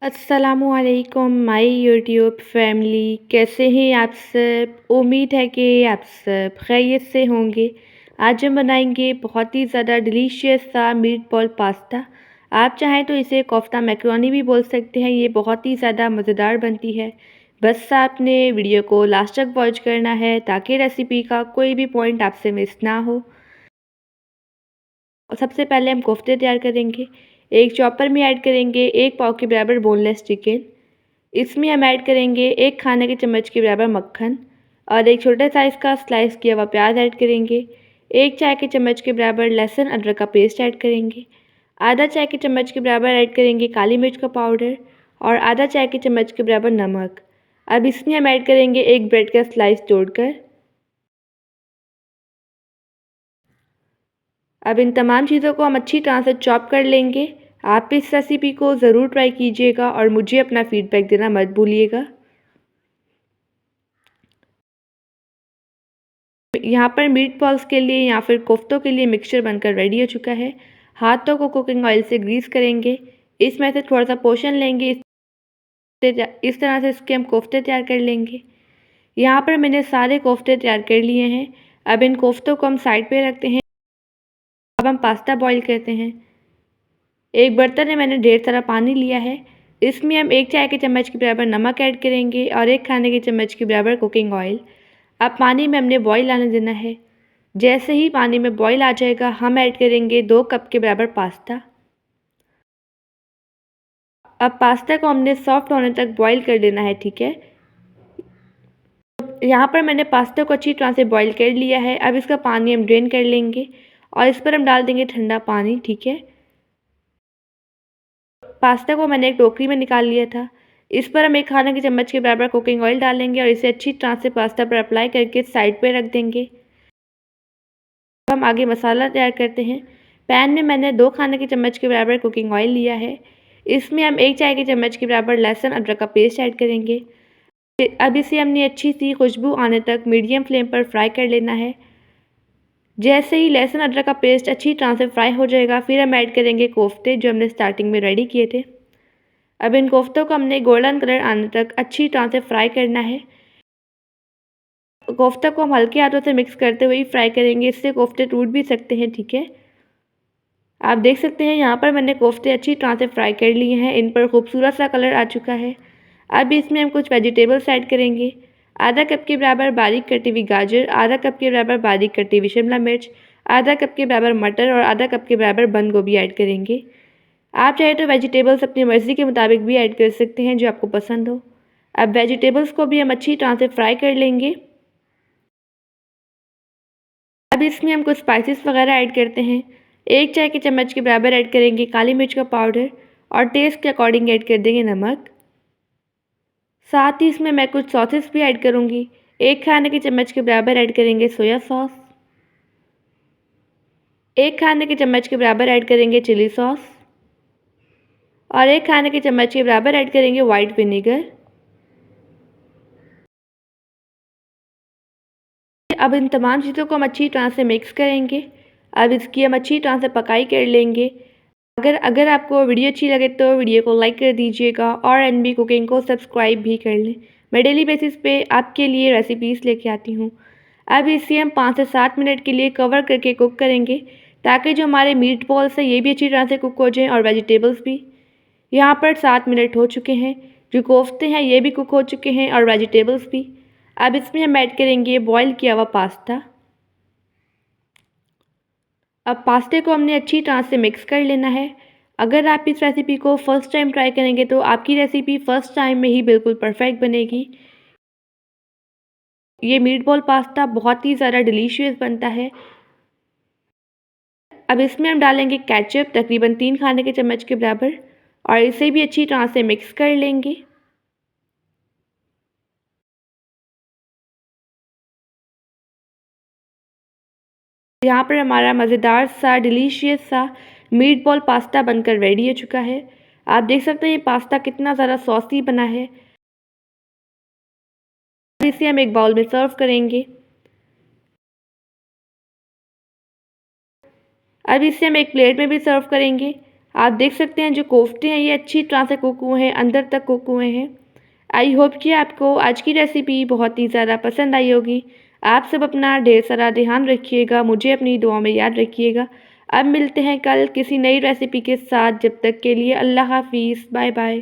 अस्सलामुअलैकुम my YouTube family, कैसे हैं आप सब। उम्मीद है कि आप सब खैरियत से होंगे। आज हम बनाएंगे बहुत ही ज़्यादा डिलीशियस सा मीट बॉल पास्ता। आप चाहें तो इसे कोफ्ता मैक्रोनी भी बोल सकते हैं। ये बहुत ही ज़्यादा मज़ेदार बनती है। बस आपने वीडियो को लास्ट तक वॉच करना है ताकि रेसिपी का कोई भी पॉइंट आपसे मिस ना हो। सबसे पहले हम कोफ्ते तैयार करेंगे। एक चॉपर में ऐड करेंगे 1 पाव के बराबर बोनलेस चिकन। इसमें हम ऐड करेंगे 1 खाने के चम्मच के बराबर मक्खन और एक छोटे साइज़ का स्लाइस किया हुआ प्याज ऐड करेंगे। 1 चाय के चम्मच के बराबर लहसुन अदरक का पेस्ट ऐड करेंगे। आधा चाय के चम्मच के बराबर ऐड करेंगे काली मिर्च का पाउडर और आधा चाय के चम्मच के बराबर नमक। अब इसमें हम ऐड करेंगे एक ब्रेड का स्लाइस तोड़कर। अब इन तमाम चीज़ों को हम अच्छी तरह से चॉप कर लेंगे। आप इस रेसिपी को ज़रूर ट्राई कीजिएगा और मुझे अपना फीडबैक देना मत भूलिएगा। यहाँ पर मीट बॉल्स के लिए या फिर कोफ्तों के लिए मिक्सचर बनकर रेडी हो चुका है। हाथों को कुकिंग ऑयल से ग्रीस करेंगे। इसमें से थोड़ा सा पोर्शन लेंगे। इस तरह से इसके हम कोफ्ते तैयार कर लेंगे। यहाँ पर मैंने सारे कोफ्ते तैयार कर लिए हैं। अब इन कोफ्तों को हम साइड पे रखते हैं। अब हम पास्ता बॉईल करते हैं। एक बर्तन में मैंने ढेर सारा पानी लिया है। इसमें हम 1 चाय के चम्मच के बराबर नमक ऐड करेंगे और 1 खाने के चम्मच के बराबर कुकिंग ऑयल। अब पानी में हमने बॉईल आने देना है। जैसे ही पानी में बॉईल आ जाएगा हम ऐड करेंगे 2 कप के बराबर पास्ता। अब पास्ता को हमने सॉफ्ट होने तक बॉईल कर लेना है, ठीक है। यहाँ पर मैंने पास्ता को अच्छी तरह से बॉईल कर लिया है। अब इसका पानी हम ड्रेन कर लेंगे और इस पर हम डाल देंगे ठंडा पानी, ठीक है। पास्ता को मैंने एक टोकरी में निकाल लिया था। इस पर हम 1 खाने के चम्मच के बराबर कुकिंग ऑयल डालेंगे और इसे अच्छी तरह से पास्ता पर अप्लाई करके साइड पर रख देंगे। अब हम आगे मसाला तैयार करते हैं। पैन में मैंने 2 खाने के चम्मच के बराबर कुकिंग ऑयल लिया है। इसमें हम 1 चाय के चम्मच के बराबर लहसुन अदरक का पेस्ट ऐड करेंगे। अब इसे हमने अच्छी सी खुशबू आने तक मीडियम फ्लेम पर फ्राई कर लेना है। जैसे ही लहसुन अदरक का पेस्ट अच्छी तरह से फ्राई हो जाएगा फिर हम ऐड करेंगे कोफ्ते जो हमने स्टार्टिंग में रेडी किए थे। अब इन कोफ्तों को हमने गोल्डन कलर आने तक अच्छी तरह से फ्राई करना है। कोफ्ता को हम हल्के हाथों से मिक्स करते हुए ही फ्राई करेंगे, इससे कोफ्ते टूट भी सकते हैं, ठीक है। आप देख सकते हैं यहाँ पर मैंने कोफ्ते अच्छी तरह से फ्राई कर लिए हैं। इन पर खूबसूरत सा कलर आ चुका है। अब इसमें हम कुछ वेजिटेबल्स ऐड करेंगे। आधा कप के बराबर बारीक कटी हुई गाजर, आधा कप के बराबर बारीक कटी हुई शिमला मिर्च, आधा कप के बराबर मटर और आधा कप के बराबर बंद गोभी ऐड करेंगे। आप चाहे तो वेजिटेबल्स अपनी मर्ज़ी के मुताबिक भी ऐड कर सकते हैं, जो आपको पसंद हो। अब वेजिटेबल्स को भी हम अच्छी तरह से फ्राई कर लेंगे। अब इसमें हम कुछ स्पाइसेस वगैरह ऐड करते हैं। 1 चाय के चम्मच के बराबर ऐड करेंगे काली मिर्च का पाउडर और टेस्ट के अकॉर्डिंग ऐड कर देंगे नमक। साथ ही इसमें मैं कुछ सॉसेस भी ऐड करूँगी। 1 खाने के चम्मच के बराबर ऐड करेंगे सोया सॉस। 1 खाने के चम्मच के बराबर ऐड करेंगे चिली सॉस और 1 खाने के चम्मच के बराबर ऐड करेंगे वाइट विनेगर। अब इन तमाम चीज़ों को हम अच्छी तरह से मिक्स करेंगे। अब इसकी हम अच्छी तरह से पकाई कर लेंगे। अगर आपको वीडियो अच्छी लगे तो वीडियो को लाइक कर दीजिएगा और एनबी कुकिंग को सब्सक्राइब भी कर लें। मैं डेली बेसिस पे आपके लिए रेसिपीज़ लेके आती हूँ। अब इसे हम 5 से 7 मिनट के लिए कवर करके कुक करेंगे ताकि जो हमारे मीट बॉल्स हैं ये भी अच्छी तरह से कुक हो जाएँ और वेजिटेबल्स भी। यहाँ पर 7 मिनट हो चुके हैं। जो कोफ्ते हैं ये भी कुक हो चुके हैं और वेजिटेबल्स भी। अब इसमें हम ऐड करेंगे बॉईल किया हुआ पास्ता। अब पास्ते को हमने अच्छी तरह से मिक्स कर लेना है। अगर आप इस रेसिपी को फर्स्ट टाइम ट्राई करेंगे तो आपकी रेसिपी फर्स्ट टाइम में ही बिल्कुल परफेक्ट बनेगी। ये मीट बॉल पास्ता बहुत ही ज़्यादा डिलीशियस बनता है। अब इसमें हम डालेंगे केचप तकरीबन 3 खाने के चम्मच के बराबर और इसे भी अच्छी तरह से मिक्स कर लेंगे। यहाँ पर हमारा मज़ेदार सा डिलीशियस सा मीट बॉल पास्ता बनकर रेडी हो चुका है। आप देख सकते हैं ये पास्ता कितना ज़्यादा सॉसी बना है। अब इसे हम एक बाउल में सर्व करेंगे। अब इसे हम एक प्लेट में भी सर्व करेंगे। आप देख सकते हैं जो कोफ्ते हैं ये अच्छी तरह से कुक हुए हैं, अंदर तक कुक हुए हैं। आई होप कि आपको आज की रेसिपी बहुत ही ज़्यादा पसंद आई होगी। आप सब अपना ढेर सारा ध्यान रखिएगा, मुझे अपनी दुआ में याद रखिएगा। अब मिलते हैं कल किसी नई रेसिपी के साथ, जब तक के लिए अल्लाह हाफ़िज़, बाय बाय।